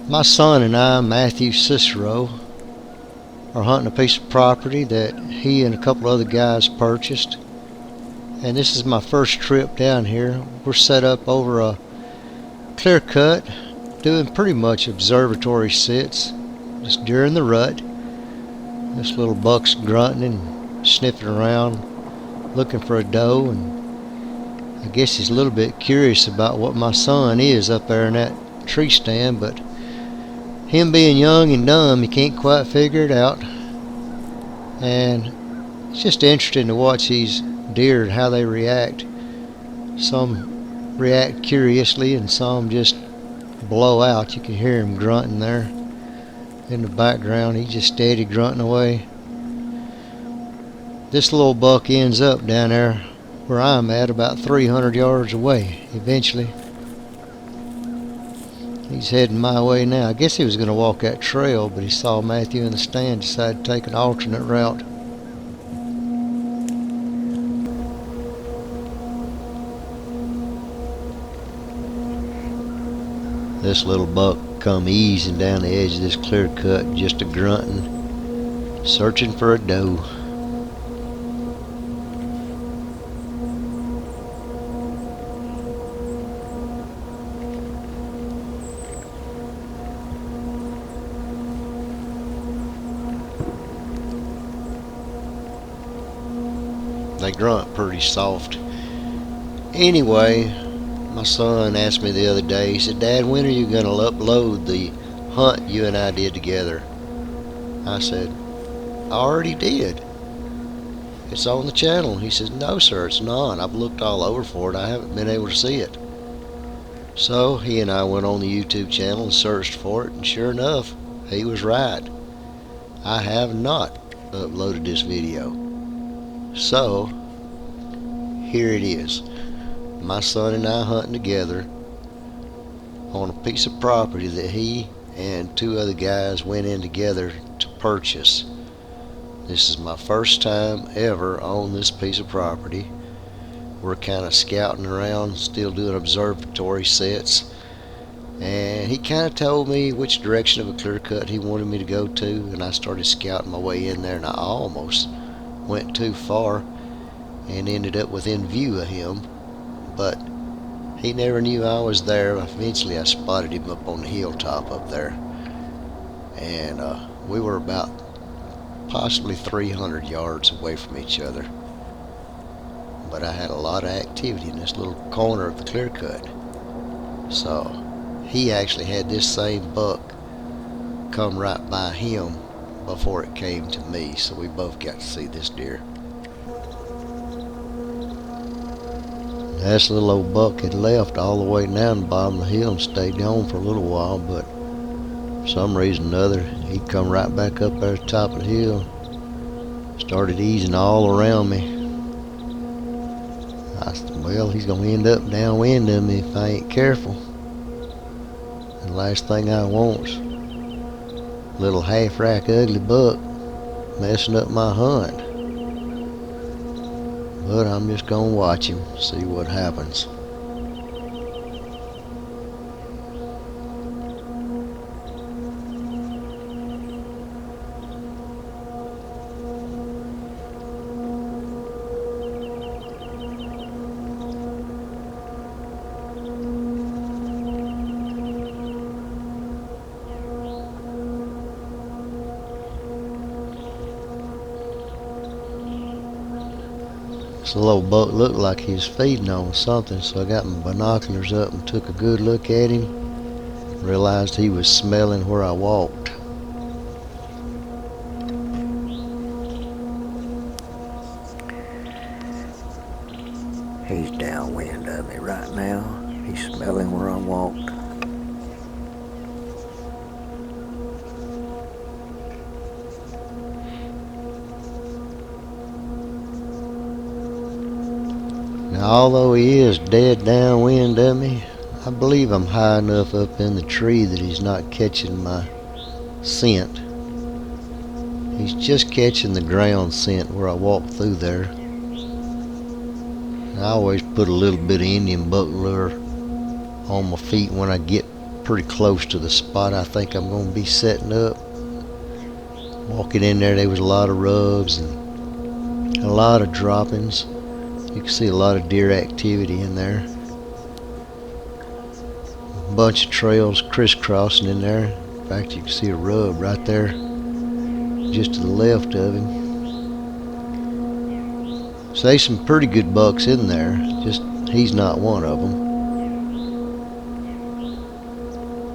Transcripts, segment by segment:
My son and I, Matthew Cicero, are hunting a piece of property that he and a couple other guys purchased. And this is my first trip down here. We're set up over a clear cut, doing pretty much observatory sits, just during the rut. This little buck's grunting and sniffing around, looking for a doe, and I guess he's a little bit curious about what my son is up there in that tree stand, but him being young and dumb, he can't quite figure it out. And it's just interesting to watch these deer and how they react. Some react curiously and some just blow out. You can hear him grunting there in the background. He's just steady grunting away. This little buck ends up down there where I'm at, about 300 yards away eventually. He's heading my way now. I guess he was going to walk that trail, but he saw Matthew in the stand, decided to take an alternate route. This little buck come easing down the edge of this clear cut, just a grunting, searching for a doe. They grunt pretty soft. Anyway, my son asked me the other day, he said, "Dad, when are you going to upload the hunt you and I did together?" I said, "I already did. It's on the channel." He said, "No, sir, it's not. I've looked all over for it. I haven't been able to see it." So he and I went on the YouTube channel and searched for it, and sure enough, he was right. I have not uploaded this video. So, here it is. My son and I hunting together on a piece of property that he and two other guys went in together to purchase. This is my first time ever on this piece of property. We're kind of scouting around, still doing observatory sets, and he kind of told me which direction of a clear cut he wanted me to go to, and I started scouting my way in there, and I almost went too far and ended up within view of him, but he never knew I was there. Eventually I spotted him up on the hilltop up there, and we were about possibly 300 yards away from each other, but I had a lot of activity in this little corner of the clear cut. So he actually had this same buck come right by him before it came to me, so we both got to see this deer. This little old buck had left all the way down the bottom of the hill and stayed on for a little while, but for some reason or other, he'd come right back up there at the top of the hill, started easing all around me. I said, well, he's going to end up downwind of me if I ain't careful. And the last thing I want's little half-rack ugly buck messing up my hunt. But I'm just gonna watch him, see what happens. This little buck looked like he was feeding on something, so I got my binoculars up and took a good look at him. Realized he was smelling where I walked. He's downwind of me right now. He's smelling where I walked. Now, although he is dead downwind of me, I believe I'm high enough up in the tree that he's not catching my scent. He's just catching the ground scent where I walk through there. I always put a little bit of Indian buck lure on my feet when I get pretty close to the spot I think I'm going to be setting up. Walking in there was a lot of rubs and a lot of droppings. You can see a lot of deer activity in there. A bunch of trails crisscrossing in there. In fact, you can see a rub right there just to the left of him. So there's some pretty good bucks in there, just he's not one of them.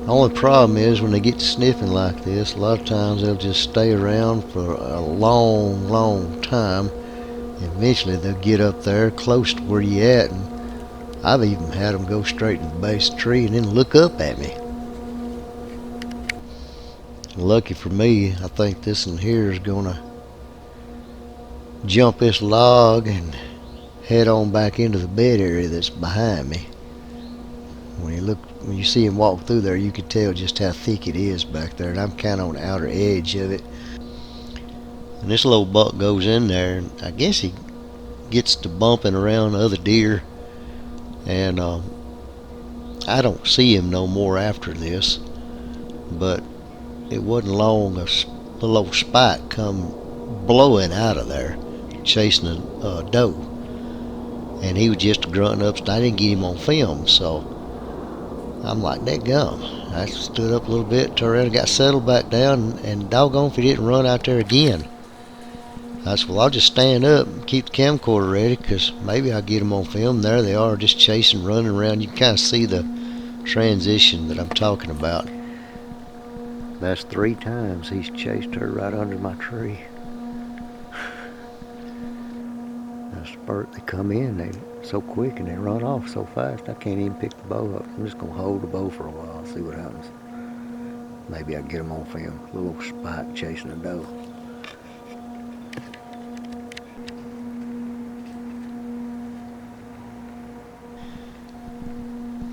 The only problem is when they get sniffing like this, a lot of times they'll just stay around for a long time. Eventually they'll get up there close to where you at, and I've even had them go straight to the base of the tree and then look up at me. Lucky for me, I think this one here is gonna jump this log and head on back into the bed area that's behind me. When you see him walk through there, you can tell just how thick it is back there, and I'm kind of on the outer edge of it. And this little buck goes in there, and I guess he gets to bumping around other deer, and I don't see him no more after this. But it wasn't long a little old spike come blowing out of there, chasing a doe, and he was just grunting up. I didn't get him on film, so I'm like, that gum. I stood up a little bit, turned around and got settled back down, and doggone if he didn't run out there again. I said, well, I'll just stand up and keep the camcorder ready, because maybe I'll get them on film. There they are, just chasing, running around. You can kind of see the transition that I'm talking about. That's 3 times he's chased her right under my tree. A spurt, they come in, they so quick and they run off so fast I can't even pick the bow up. I'm just going to hold the bow for a while, see what happens. Maybe I'll get them on film. A little spike chasing a doe.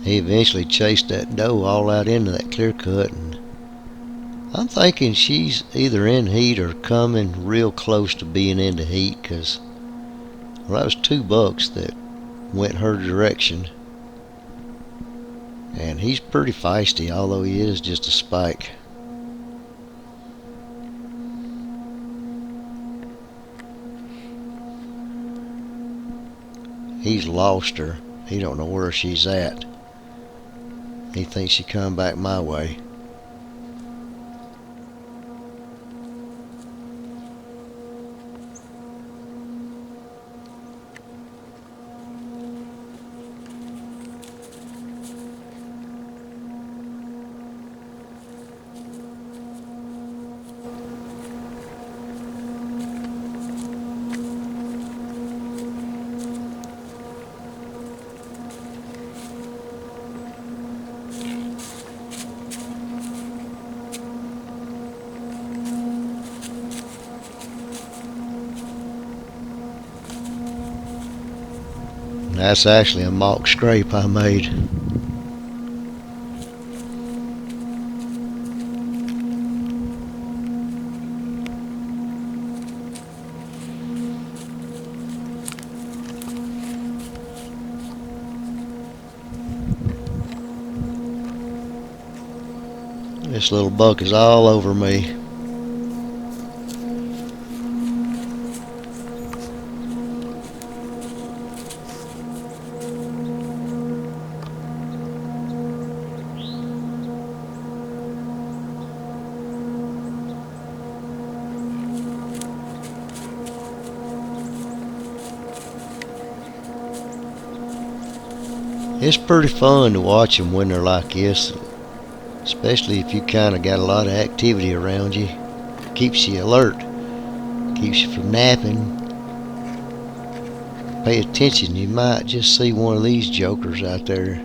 He eventually chased that doe all out into that clear cut, and I'm thinking she's either in heat or coming real close to being into heat, because well, that was 2 bucks that went her direction, and he's pretty feisty, although he is just a spike. He's lost her. He don't know where she's at. He thinks she come back my way. That's actually a mock scrape I made. This little buck is all over me. It's pretty fun to watch them when they're like this, especially if you kind of got a lot of activity around you. Keeps you alert, keeps you from napping. Pay attention, you might just see one of these jokers out there.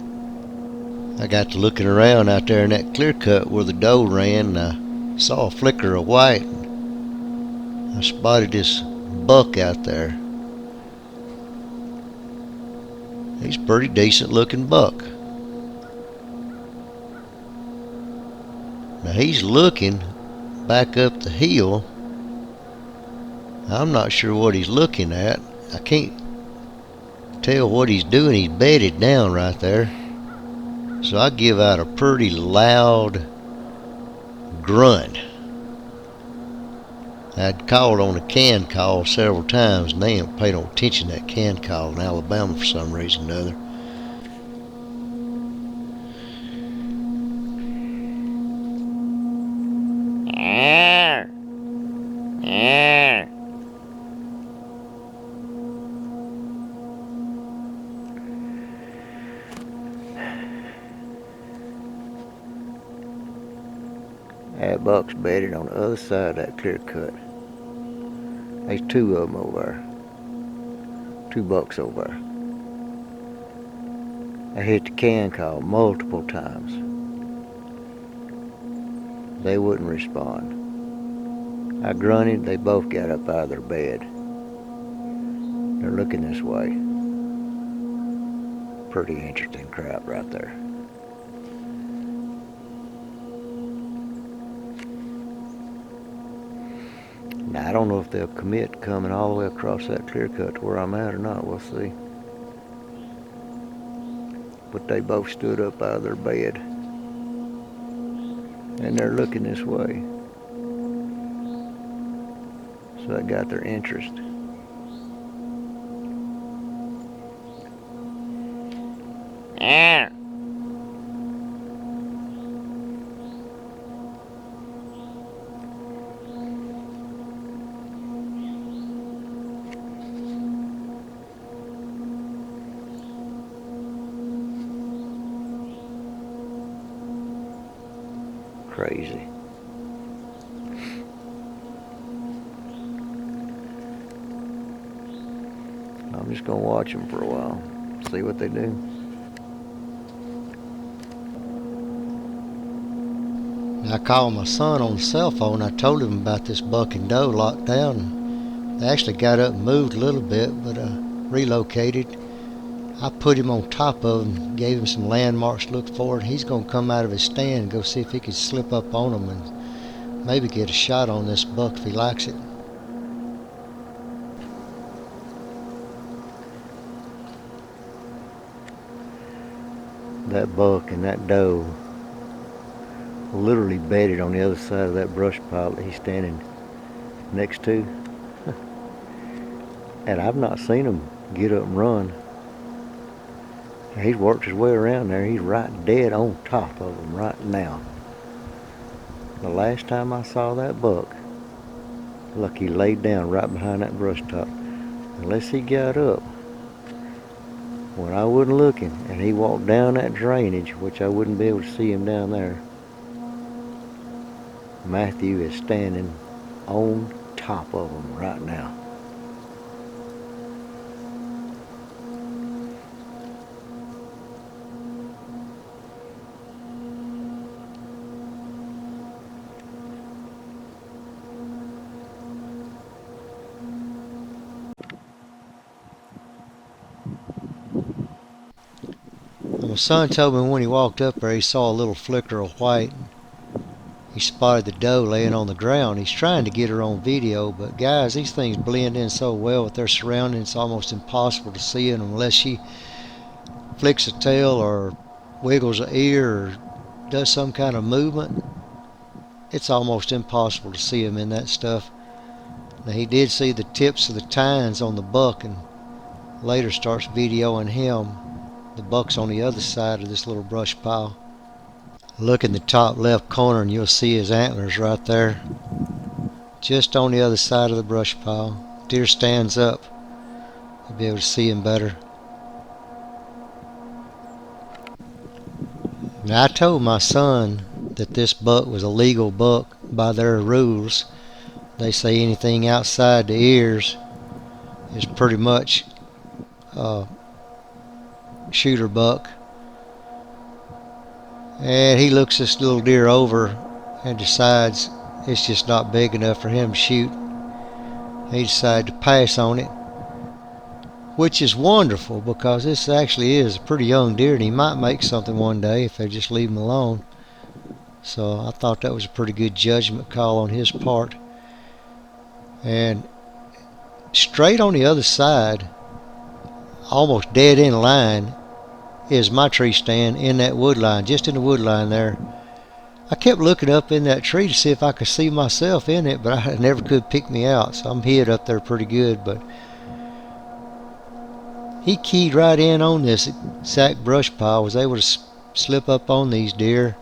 I got to looking around out there in that clear cut where the doe ran, and I saw a flicker of white. I spotted this buck out there. He's a pretty decent looking buck. Now he's looking back up the hill. I'm not sure what he's looking at. I can't tell what he's doing. He's bedded down right there. So I give out a pretty loud grunt. I'd called on a can call several times, and they ain't paid no attention to that can call in Alabama for some reason or other. That buck's bedded on the other side of that clear cut. There's two of them over there. Two bucks over there. I hit the can call multiple times. They wouldn't respond. I grunted, they both got up out of their bed. They're looking this way. Pretty interesting crap right there. Now, I don't know if they'll commit coming all the way across that clear cut to where I'm at or not. We'll see. But they both stood up out of their bed. And they're looking this way. So that got their interest. Crazy. I'm just gonna watch them for a while, see what they do. I called my son on the cell phone. I told him about this buck and doe locked down. They actually got up and moved a little bit, but relocated. I put him on top of him, gave him some landmarks to look for, and he's going to come out of his stand and go see if he can slip up on them and maybe get a shot on this buck if he likes it. That buck and that doe literally bedded on the other side of that brush pile that he's standing next to. And I've not seen him get up and run. He's worked his way around there. He's right dead on top of them right now. The last time I saw that buck, look, he laid down right behind that brush top. Unless he got up when I wasn't looking and he walked down that drainage, which I wouldn't be able to see him down there, Matthew is standing on top of him right now. My son told me when he walked up there he saw a little flicker of white. He spotted the doe laying on the ground. He's trying to get her on video, but guys, these things blend in so well with their surroundings, it's almost impossible to see them unless she flicks a tail or wiggles an ear or does some kind of movement. It's almost impossible to see them in that stuff. Now, he did see the tips of the tines on the buck and later starts videoing him. The buck's on the other side of this little brush pile. Look in the top left corner and you'll see his antlers right there. Just on the other side of the brush pile. Deer stands up. You'll be able to see him better. Now, I told my son that this buck was a legal buck by their rules. They say anything outside the ears is pretty much shooter buck. And he looks this little deer over and decides it's just not big enough for him to shoot. He decided to pass on it, which is wonderful because this actually is a pretty young deer and he might make something one day if they just leave him alone. So I thought that was a pretty good judgment call on his part. And straight on the other side, almost dead in line, is my tree stand in that wood line, just in the wood line there. I kept looking up in that tree to see if I could see myself in it, but I never could pick me out, so I'm hid up there pretty good. But he keyed right in on this exact brush pile, was able to slip up on these deer,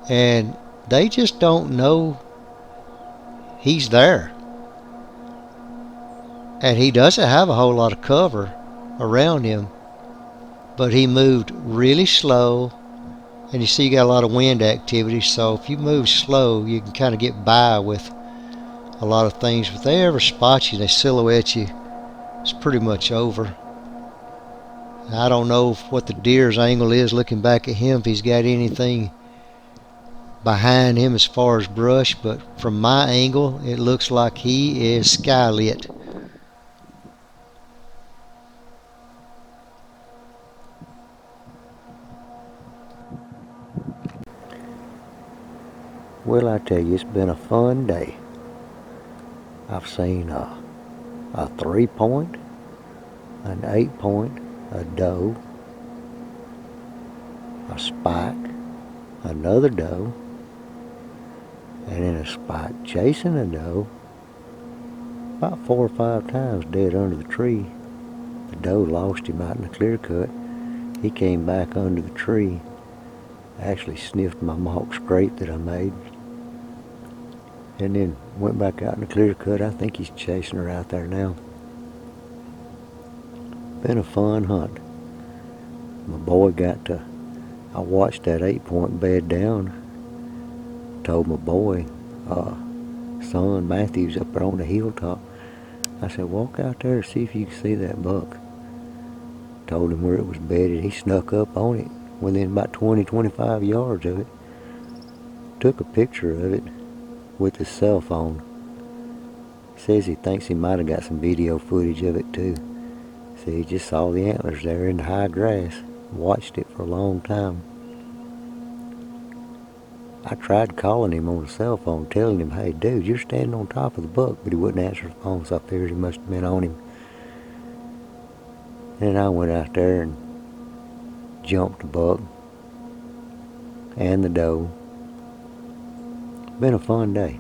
and they just don't know he's there. And he doesn't have a whole lot of cover around him, but he moved really slow. And you see you got a lot of wind activity, so if you move slow, you can kind of get by with a lot of things. If they ever spot you, they silhouette you, it's pretty much over. I don't know what the deer's angle is looking back at him, if he's got anything behind him as far as brush, but from my angle, it looks like he is skylit. Well, I tell you, it's been a fun day. I've seen a 3-point, an 8-point, a doe, a spike, another doe, and then a spike chasing a doe about 4 or 5 times dead under the tree. The doe lost him out in the clear cut. He came back under the tree, actually sniffed my mock scrape that I made, and then went back out in the clear cut. I think he's chasing her out there now. Been a fun hunt. My boy I watched that 8-point bed down. Told my boy, son Matthew's up there on the hilltop. I said, walk out there and see if you can see that buck. Told him where it was bedded. He snuck up on it within about 20-25 yards of it. Took a picture of it with his cell phone. Says he thinks he might have got some video footage of it too. So he just saw the antlers there in the high grass. Watched it for a long time. I tried calling him on the cell phone, telling him, hey dude, you're standing on top of the buck, but he wouldn't answer the phone, so I figured he must have been on him. And I went out there and jumped the buck and the doe. Been a fun day.